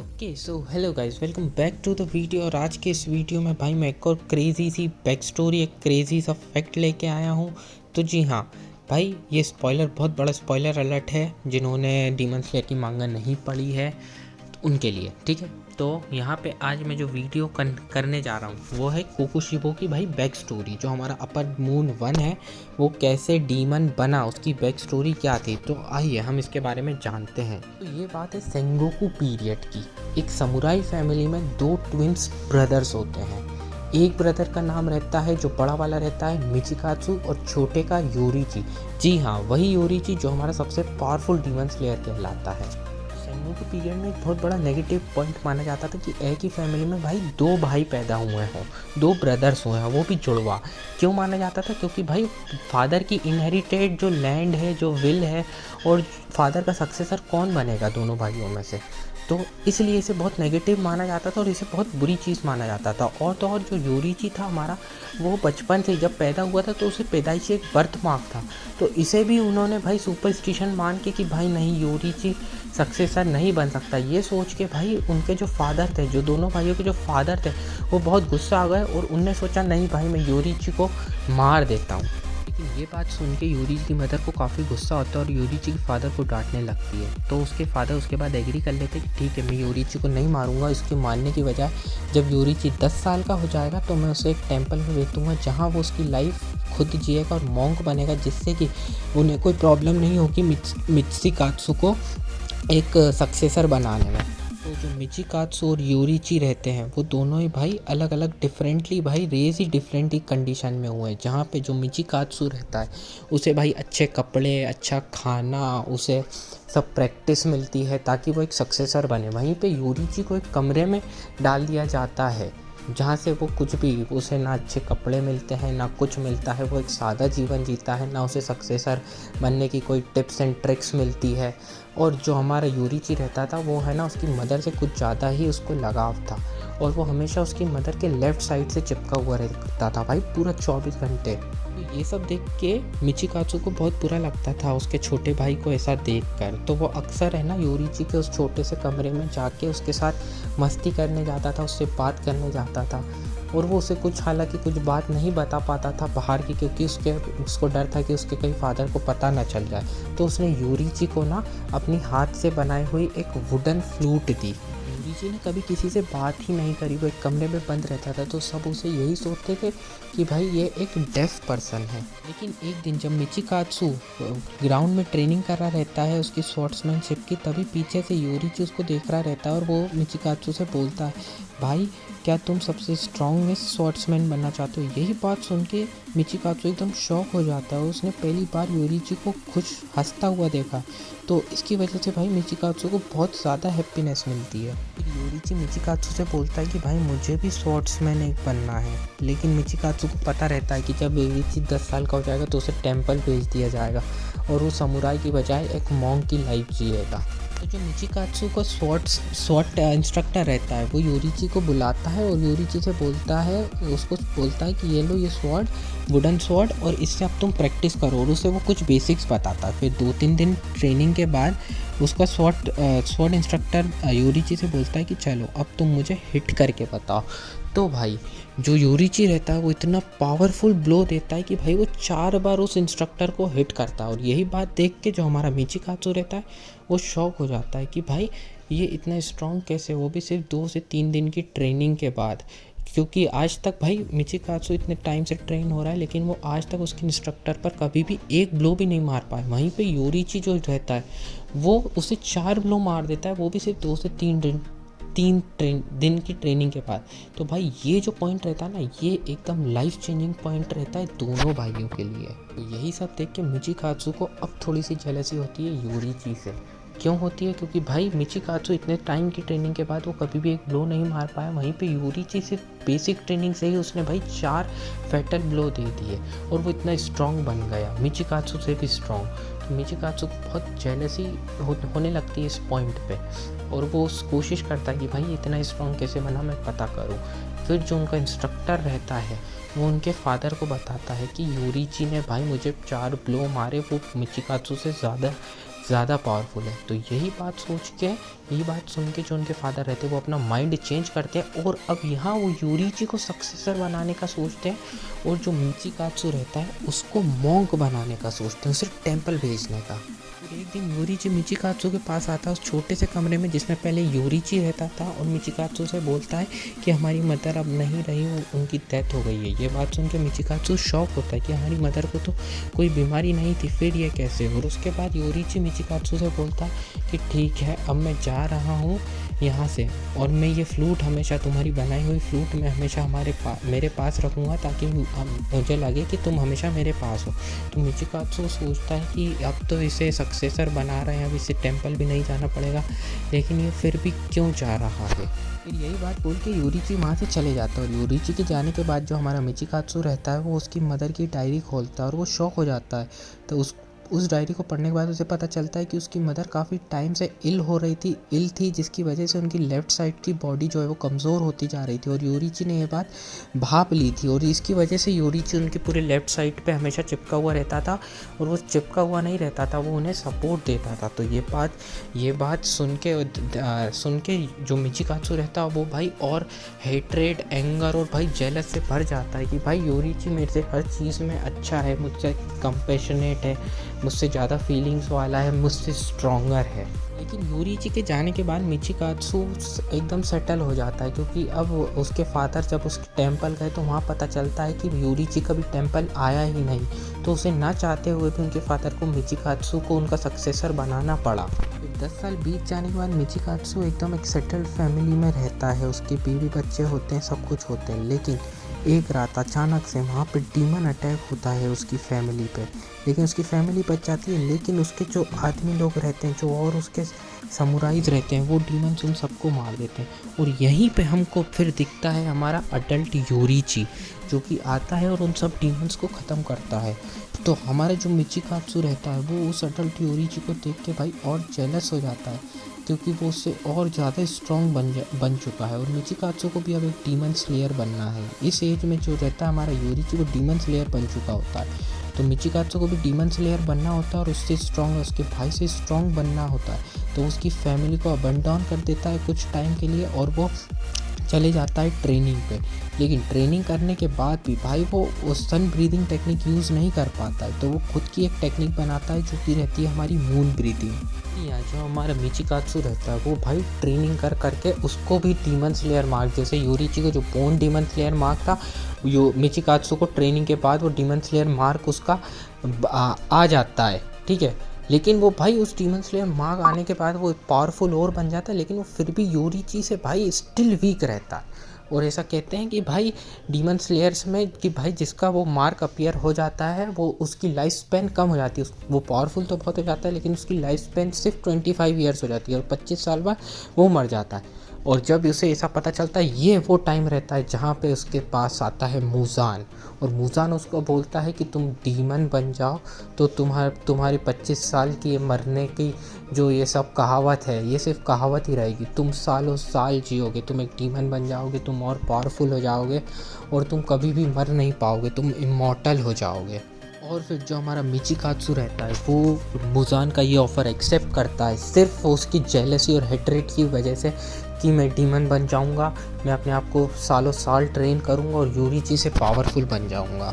Okay so hello guys, welcome back to the video. और आज के इस वीडियो में भाई मैं एक और क्रेज़ी सी बैक स्टोरी, एक क्रेज़ी सा फैक्ट लेके आया हूँ। तो जी हाँ भाई, ये स्पॉइलर, बहुत बड़ा स्पॉइलर अलर्ट है। जिन्होंने डीमन स्लेयर की मांगा नहीं पढ़ी है तो उनके लिए, ठीक है। तो यहाँ पे आज मैं जो वीडियो करने जा रहा हूँ वो है कोकुशिबो की भाई बैक स्टोरी। जो हमारा अपर मून 1 है वो कैसे डीमन बना, उसकी बैक स्टोरी क्या थी। तो आइए हम इसके बारे में जानते हैं। तो ये बात है सेंगोकू पीरियड की। एक समुराई फैमिली में दो ट्विंस ब्रदर्स होते हैं। एक ब्रदर का नाम रहता है, जो बड़ा वाला रहता है, मिचिकात्सु, और छोटे का योरीची। जी हाँ, वही योरीची जो हमारा सबसे पावरफुल डीमन स्लेयर कहलाता है। सेंगोकू पीरियड में एक बहुत बड़ा नेगेटिव पॉइंट माना जाता था कि एक ही फैमिली में भाई दो भाई पैदा हुए हों, दो ब्रदर्स हुए हैं, वो भी जुड़वा। क्यों माना जाता था? क्योंकि भाई फादर की इनहेरिटेड जो लैंड है, जो विल है, और फादर का सक्सेसर कौन बनेगा दोनों भाइयों में से। तो इसलिए इसे बहुत नेगेटिव माना जाता था और इसे बहुत बुरी चीज़ माना जाता था। और तो और जो योरीची था हमारा, वो बचपन से जब पैदा हुआ था तो उसे पैदाइशी एक बर्थ मार्क था। तो इसे भी उन्होंने भाई सुपरस्टिशन मान के कि भाई नहीं, योरीची सक्सेसर नहीं बन सकता, ये सोच के भाई उनके जो फादर थे, जो दोनों भाइयों के जो फादर थे, वो बहुत गुस्सा आ गए और उनने सोचा नहीं भाई, मैं योरीची को मार देता हूँ। लेकिन ये बात सुन के योरीची की मदर को काफ़ी गुस्सा होता है और योरीची के फादर को डांटने लगती है। तो उसके फादर उसके बाद एग्री कर लेते हैं कि ठीक है, मैं योरीची को नहीं मारूंगा। इसके मारने की बजाय जब योरीची 10 साल का हो जाएगा तो मैं उसे एक टेम्पल में भेज दूँगा, जहाँ वो उसकी लाइफ खुद जिएगा और मॉन्क बनेगा, जिससे कि उन्हें कोई प्रॉब्लम नहीं होगी मित्सुकात्सु को एक सक्सेसर बनाने में। तो जो मिचिकात्सु और योरीची रहते हैं वो दोनों ही भाई अलग अलग डिफरेंटली, भाई रेज ही डिफरेंट ही कंडीशन में हुए हैं। जहाँ पे जो मिचिकात्सु रहता है उसे भाई अच्छे कपड़े, अच्छा खाना, उसे सब प्रैक्टिस मिलती है ताकि वो एक सक्सेसर बने। वहीं पे योरीची को एक कमरे में डाल दिया जाता है जहाँ से वो कुछ भी, उसे ना अच्छे कपड़े मिलते हैं ना कुछ मिलता है, वो एक सादा जीवन जीता है, ना उसे सक्सेसर बनने की कोई टिप्स एंड ट्रिक्स मिलती है। और जो हमारा योरीची रहता था वो है ना, उसकी मदर से कुछ ज़्यादा ही उसको लगाव था और वो हमेशा उसकी मदर के लेफ़्ट साइड से चिपका हुआ रहता था भाई, पूरा 24 घंटे। तो ये सब देख के मिचिकात्सु को बहुत बुरा लगता था उसके छोटे भाई को ऐसा देखकर। तो वो अक्सर है ना योरीची के उस छोटे से कमरे में जाके उसके साथ मस्ती करने जाता था, उससे बात करने जाता था। और वो उसे कुछ, हालांकि कुछ बात नहीं बता पाता था बाहर की, क्योंकि उसको डर था कि उसके कहीं फादर को पता ना चल जाए। तो उसने योरीची को ना अपनी हाथ से बनाई हुई एक वुडन फ्लूट दी। योरीची ने कभी किसी से बात ही नहीं करी, वो एक कमरे में बंद रहता था, तो सब उसे यही सोचते थे कि भाई ये एक डेफ पर्सन है। लेकिन एक दिन जब मिचिकात्सु ग्राउंड में ट्रेनिंग कर रहा रहता है उसकी स्वॉर्ड्समैनशिप की, तभी पीछे से योरीची उसको देख रहा रहता है और वो मिचिकात्सु से बोलता है, भाई क्या तुम सबसे स्ट्रॉन्गेस्ट स्वॉर्ड्समैन बनना चाहते हो? यही बात सुन के मिचिकात्सु एकदम शॉक हो जाता है। उसने पहली बार योरीची को खुश हंसता हुआ देखा, तो इसकी वजह से भाई मिचिकात्सु को बहुत ज़्यादा हैप्पीनेस मिलती है। फिर योरीची मिचिकात्सु से बोलता है कि भाई मुझे भी स्वॉर्ड्समैन एक बनना है। लेकिन मिचिकात्सु को पता रहता है कि जब योरीची 10 साल का हो जाएगा तो उसे टेम्पल भेज दिया जाएगा और वो समुराई की बजाय एक मॉन्क की लाइफ जिएगा। तो जो मिचिकात्सु का स्वॉर्ड इंस्ट्रक्टर रहता है वो योरीची को बुलाता है और योरीची से बोलता है, उसको बोलता है कि ये लो, ये स्वॉर्ड, वुडन स्वॉर्ड, और इससे अब तुम प्रैक्टिस करो। और उसे वो कुछ बेसिक्स बताता है। फिर 2-3 दिन ट्रेनिंग के बाद उसका स्वॉर्ड इंस्ट्रक्टर योरीची से बोलता है कि चलो अब तुम मुझे हिट करके बताओ। तो भाई जो योरीची रहता है वो इतना पावरफुल ब्लो देता है कि भाई वो 4 बार उस इंस्ट्रक्टर को हिट करता है। और यही बात देख के जो हमारा मिचिकात्सु रहता है वो शॉक हो जाता है कि भाई ये इतना स्ट्रॉन्ग कैसे, वो भी सिर्फ 2 से 3 दिन की ट्रेनिंग के बाद। क्योंकि आज तक भाई मिचिकात्सु इतने टाइम से ट्रेन हो रहा है लेकिन वो आज तक उसके इंस्ट्रक्टर पर कभी भी एक ब्लो भी नहीं मार पाए। वहीं पे योरीची जो रहता है वो उसे 4 ब्लो मार देता है, वो भी सिर्फ 2 से 3 दिन की ट्रेनिंग के बाद। तो भाई ये जो पॉइंट रहता है ना, ये एकदम लाइफ चेंजिंग पॉइंट रहता है दोनों भाइयों के लिए। तो यही सब देख के मिचिकात्सु को अब थोड़ी सी जेलसी होती है योरीची से। क्यों होती है? क्योंकि भाई मिचिकात्सु इतने टाइम की ट्रेनिंग के बाद वो कभी भी एक ब्लो नहीं मार पाया। वहीं पे योरीची सिर्फ बेसिक ट्रेनिंग से ही उसने भाई 4 फैटल ब्लो दे दिए और वो इतना स्ट्रॉन्ग बन गया, मिचिकात्सु से भी स्ट्रॉन्ग। तो मिचिकात्सु को बहुत जेलसी होने लगती है इस पॉइंट पे और वो कोशिश करता है कि भाई इतना स्ट्रॉन्ग कैसे बना, मैं पता करूँ। फिर जो उनका इंस्ट्रक्टर रहता है वो उनके फादर को बताता है कि योरीची ने भाई मुझे 4 ब्लो मारे, वो मिचिकात्सु से ज़्यादा ज़्यादा पावरफुल है। तो यही बात सोच के, यही बात सुन के जो उनके फादर रहते हैं वो अपना माइंड चेंज करते हैं और अब यहाँ वो यूरिची को सक्सेसर बनाने का सोचते हैं और जो मिचिकात्सु रहता है उसको मॉन्क बनाने का सोचते हैं, सिर्फ टेम्पल भेजने का। फिर एक दिन यूरिची मिचिकात्सु के पास आता है उस छोटे से कमरे में जिसमें पहले यूरिची रहता था और मिचिकात्सु से बोलता है कि हमारी मदर अब नहीं रही, उनकी डेथ हो गई है। ये बात सुन के मिचिकात्सु शॉक होता है कि हमारी मदर को तो कोई बीमारी नहीं थी, फिर ये कैसे। और उसके बाद यूरिची मिचिकात्सु से बोलता है कि ठीक है, अब मैं जा रहा हूँ यहाँ से और मैं ये फ्लूट हमेशा, तुम्हारी बनाई हुई फ्लूट मैं हमेशा मेरे पास रखूँगा ताकि मुझे लगे कि तुम हमेशा मेरे पास हो। तो मिचिकात्सु सोचता है कि अब तो इसे सक्सेसर बना रहे हैं, अब इसे टेम्पल भी नहीं जाना पड़ेगा, लेकिन ये फिर भी क्यों जा रहा है। फिर यही बात बोल के यूरिची वहाँ से चले जाता है और यूरिची के जाने के बाद जो हमारा मिचिकात्सु रहता है वो उसकी मदर की डायरी खोलता है और वो शॉक हो जाता है। तो उस डायरी को पढ़ने के बाद उसे पता चलता है कि उसकी मदर काफ़ी टाइम से इल थी जिसकी वजह से उनकी लेफ़्ट साइड की बॉडी जो है वो कमज़ोर होती जा रही थी और यूरिची ने ये बात भाप ली थी और इसकी वजह से यूरिची उनके पूरे लेफ़्ट साइड पे हमेशा चिपका हुआ रहता था और वो चिपका हुआ नहीं रहता था, वो उन्हें सपोर्ट देता था। तो ये बात सुन के जो मिचिकात्सु रहता है वो भाई और हेट्रेड, एंगर और भाई जेलस से भर जाता है कि भाई यूरिची मेरे से हर चीज़ में अच्छा है, मुझसे कंपैशनेट है, मुझसे ज़्यादा फीलिंग्स वाला है, मुझसे स्ट्रॉन्गर है। लेकिन यूरिची के जाने के बाद मिचिकात्सु एकदम सेटल हो जाता है क्योंकि अब उसके फादर जब उसके टेम्पल गए तो वहाँ पता चलता है कि यूरिची कभी टेम्पल आया ही नहीं। तो उसे ना चाहते हुए भी उनके फादर को मिचिकात्सु को उनका सक्सेसर बनाना पड़ा। 10 साल बीत जाने के बाद मिचिकात्सु एकदम एक सेटल्ड फैमिली में रहता है, उसके बीवी बच्चे होते हैं, सब कुछ होते हैं। लेकिन एक रात अचानक से वहाँ पे डीमन अटैक होता है उसकी फैमिली पे, लेकिन उसकी फैमिली बच जाती है। लेकिन उसके जो आदमी लोग रहते हैं, जो और उसके समुराइज रहते हैं, वो डीमन्स उन सबको मार देते हैं। और यहीं पे हमको फिर दिखता है हमारा अडल्ट यूरिची जो कि आता है और उन सब डीमन्स को ख़त्म करता है। तो हमारा जो मिचिकात्सु रहता है वो उस अडल्ट यूरिची को देख के भाई और जेलस हो जाता है क्योंकि वो उससे और ज़्यादा स्ट्रॉन्ग बन चुका है और मिचिकात्सु को भी अब एक डीमन स्लेयर बनना है। इस एज में जो रहता है हमारा यूरिची वो डीमन स्लेयर बन चुका होता है। तो मिचिकात्सु को भी डीमन स्लेयर बनना होता है और उससे स्ट्रॉन्ग, उसके भाई से स्ट्रॉन्ग बनना होता है। तो उसकी फैमिली को अबंडन कर देता है कुछ टाइम के लिए और वो चले जाता है ट्रेनिंग पे। लेकिन ट्रेनिंग करने के बाद भी भाई वो सन ब्रीदिंग टेक्निक यूज़ नहीं कर पाता है, तो वो खुद की एक टेक्निक बनाता है जो कि रहती है हमारी मून ब्रीदिंग। यहाँ जो हमारा मिचिकात्सु रहता है वो भाई ट्रेनिंग करके उसको भी डीमन स्लेयर मार्क, जैसे यूरिची को जो बोन डीमन स्लेयर मार्क था, मिचिकात्सु को ट्रेनिंग के बाद वो डीमन स्लेयर मार्क उसका आ जाता है, ठीक है। लेकिन वो भाई उस डीमन स्लेयर मार्क आने के बाद वो पावरफुल और बन जाता है, लेकिन वो फिर भी यूरिची से भाई स्टिल वीक रहता है। और ऐसा कहते हैं कि भाई डीमन स्लेयर्स में कि भाई जिसका वो मार्क अपीयर हो जाता है वो उसकी लाइफ स्पैन कम हो जाती है, वो पावरफुल तो बहुत हो जाता है लेकिन उसकी लाइफ स्पैन सिर्फ 25 ईयर्स हो जाती है और 25 साल बाद वो मर जाता है। और जब उसे ऐसा पता चलता है ये वो टाइम रहता है जहाँ पे उसके पास आता है मुजान और मुजान उसको बोलता है कि तुम डीमन बन जाओ तो तुम्हारी 25 साल की मरने की जो ये सब कहावत है ये सिर्फ कहावत ही रहेगी, तुम सालों साल जियोगे, तुम एक डीमन बन जाओगे, तुम और पावरफुल हो जाओगे और तुम कभी भी मर नहीं पाओगे, तुम इमॉर्टल हो जाओगे। और फिर जो हमारा मिचिकात्सु रहता है वो मुजान का ये ऑफ़र एक्सेप्ट करता है सिर्फ उसकी जेलसी और हेट्रेड की वजह से कि मैं डीमन बन जाऊंगा, मैं अपने आप को सालों साल ट्रेन करूंगा और यूरिची से पावरफुल बन जाऊंगा।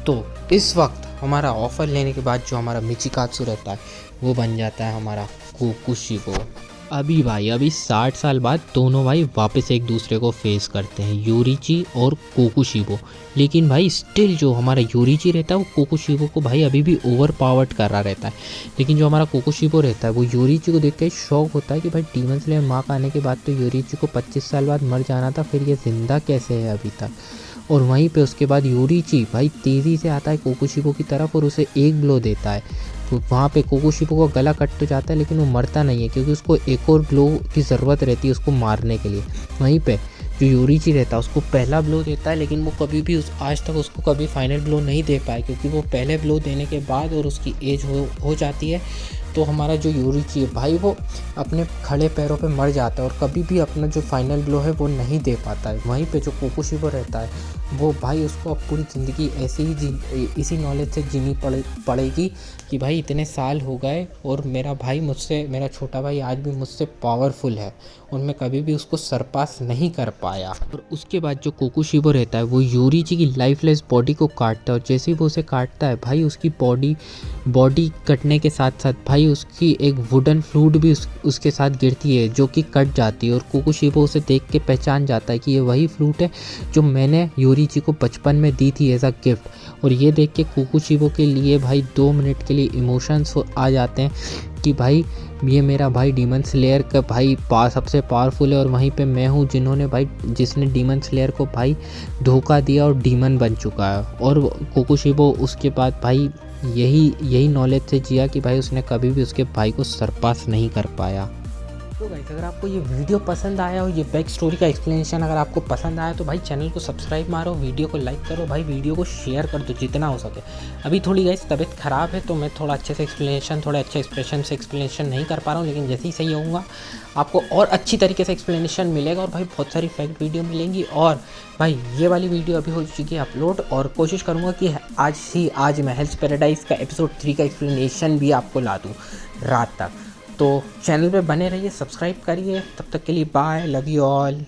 तो इस वक्त हमारा ऑफ़र लेने के बाद जो हमारा मिचिकात्सु रहता है वो बन जाता है हमारा कोकुशिबो। अभी 60 साल बाद दोनों भाई वापस एक दूसरे को फेस करते हैं, यूरिची और कोकुशिबो। लेकिन भाई स्टिल जो हमारा यूरिची रहता है वो कोकुशिबो को भाई अभी भी ओवर पावर्ड कर रहा रहता है। लेकिन जो हमारा कोकुशिबो रहता है वो यूरिची को देख के शॉक होता है कि भाई डीमन स्लेयर मार्क आने के बाद तो यूरिची को 25 साल बाद मर जाना था, फिर ये ज़िंदा कैसे है अभी तक। और वहीं पे उसके बाद यूरिची भाई तेज़ी से आता है कोकुशिबो की तरफ और उसे एक ब्लो देता है। तो वहाँ पे कोकुशिबो का गला कट तो जाता है लेकिन वो मरता नहीं है क्योंकि उसको एक और ब्लो की ज़रूरत रहती है उसको मारने के लिए। वहीं पे जो यूरिची रहता है उसको पहला ब्लो देता है लेकिन वो कभी भी आज तक उसको कभी फाइनल ब्लो नहीं दे पाए क्योंकि वो पहले ब्लो देने के बाद और उसकी एज हो जाती है तो हमारा जो योरीची है भाई वो अपने खड़े पैरों पे मर जाता है और कभी भी अपना जो फाइनल ब्लो है वो नहीं दे पाता है। वहीं पे जो कोकोशिबा रहता है वो भाई उसको अब पूरी ज़िंदगी ऐसे ही इसी नॉलेज से जीनी पड़ेगी कि भाई इतने साल हो गए और मेरा भाई मुझसे, मेरा छोटा भाई आज भी मुझसे पावरफुल है और मैं कभी भी उसको सरपास नहीं कर पाया। और उसके बाद जो कोकोशिबा रहता है वो योरीची की लाइफलेस बॉडी को काटता है और जैसे ही वो उसे काटता है भाई उसकी बॉडी कटने के साथ साथ भाई उसकी एक वुडन फ्लूट भी उसके साथ गिरती है जो कि कट जाती है। और कोकोशिबा उसे देख के पहचान जाता है कि ये वही फ्लूट है जो मैंने योरीची को बचपन में दी थी एज अ गिफ्ट। और ये देख के कोकोशिबा के लिए भाई 2 मिनट के लिए इमोशंस आ जाते हैं कि भाई ये मेरा भाई डीमन स्लेयर का भाई सबसे पावरफुल है और वहीं पे मैं हूँ जिसने डीमन स्लेयर को भाई धोखा दिया और डीमन बन चुका है। और कोकोशिबा उसके बाद भाई यही नॉलेज से जिया कि भाई उसने कभी भी उसके भाई को सरपास नहीं कर पाया। तो गाइस अगर आपको ये वीडियो पसंद आया हो, ये बैक स्टोरी का एक्सप्लेनेशन अगर आपको पसंद आया तो भाई चैनल को सब्सक्राइब मारो, वीडियो को लाइक करो, भाई वीडियो को शेयर कर दो जितना हो सके। अभी थोड़ी गाइस तबीयत ख़राब है तो मैं थोड़ा अच्छे से एक्सप्लेनेशन, थोड़े अच्छे एक्सप्रेशन से एक्सप्लेनेशन नहीं कर पा रहा हूँ, लेकिन जैसे ही सही होऊंगा आपको और अच्छी तरीके से एक्सप्लेनेशन मिलेगा और भाई बहुत सारी फैक्ट वीडियो मिलेंगी। और भाई ये वाली वीडियो अभी हो चुकी है अपलोड और कोशिश करूँगा कि आज मैं हेल्थ पैराडाइज का एपिसोड 3 का एक्सप्लेनेशन भी आपको ला दूँ रात तक। तो चैनल पे बने रहिए, सब्सक्राइब करिए। तब तक के लिए बाय, लव यू ऑल।